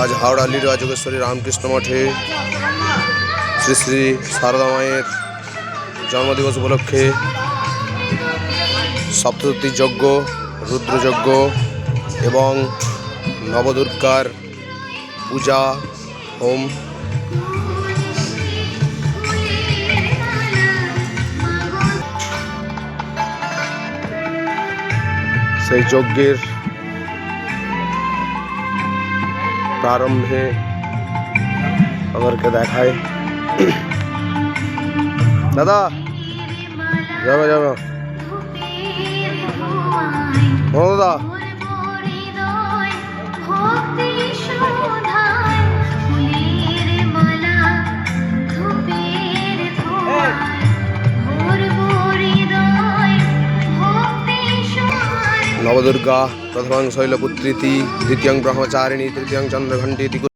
আজ হাওড়া লিডা যোগেশ্বরী রামকৃষ্ণ মঠে শ্রী শ্রী সারদা মায়ের জন্মদিবস উপলক্ষে সপ্তশতী যজ্ঞ, রুদ্রযজ্ঞ এবং নবদুর্গার পূজা হোম সেই যজ্ঞের প্রারম্ভে আমাদেরকে দেখায়। দাদা যাবো যাবো দাদা নবদুর্গা প্রথমাং শৈলপুত্রীতি, দ্বিতীয়ং ব্রহ্মচারিণী, তৃতীয়ং চন্দ্রঘণ্টেতি।